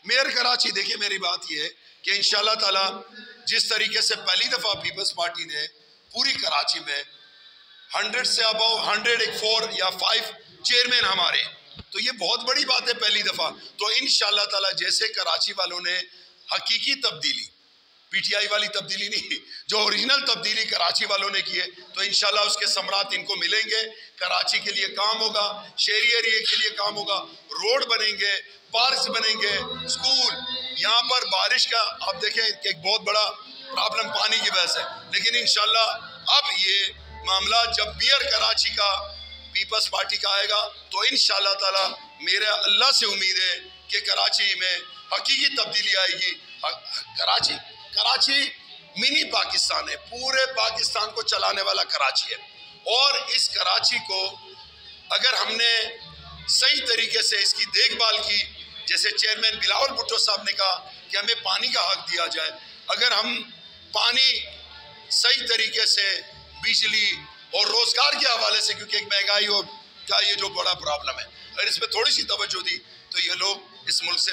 Mayor Karachi, देखिए मेरी बात यह है कि इंशाल्लाह ताला जिस तरीके से पहली दफ़ा पीपल्स पार्टी ने पूरी कराची में 100 से अबव 104 या 5 चेयरमैन हमारे, तो ये बहुत बड़ी बात है पहली दफ़ा। तो इंशाल्लाह ताला जैसे कराची वालों ने हकीकी तब्दीली, पीटीआई वाली तब्दीली नहीं, जो ओरिजिनल तब्दीली कराची वालों ने की है, तो इंशाल्लाह उसके समरात इनको मिलेंगे। कराची के लिए काम होगा, शहरी एरिया के लिए काम होगा, रोड बनेंगे, पार्क्स बनेंगे, स्कूल। यहाँ पर बारिश का आप देखें एक बहुत बड़ा प्रॉब्लम पानी की वजह से, लेकिन इंशाल्लाह अब ये मामला जब मेयर कराची का पीपल्स पार्टी का आएगा तो इंशाल्लाह ताला मेरे अल्लाह से उम्मीद है कि कराची में हकीकी तब्दीली आएगी। कराची मिनी पाकिस्तान है, पूरे पाकिस्तान को चलाने वाला कराची है, और इस कराची को अगर हमने सही तरीके से इसकी देखभाल की, जैसे चेयरमैन बिलावल भुट्टो साहब ने कहा कि हमें पानी का हक दिया जाए, अगर हम पानी सही तरीके से, बिजली और रोजगार के हवाले से, क्योंकि एक महंगाई और का ये जो बड़ा प्रॉब्लम है, अगर इसमें थोड़ी सी तवज्जो दी तो ये लोग इस मुल्क से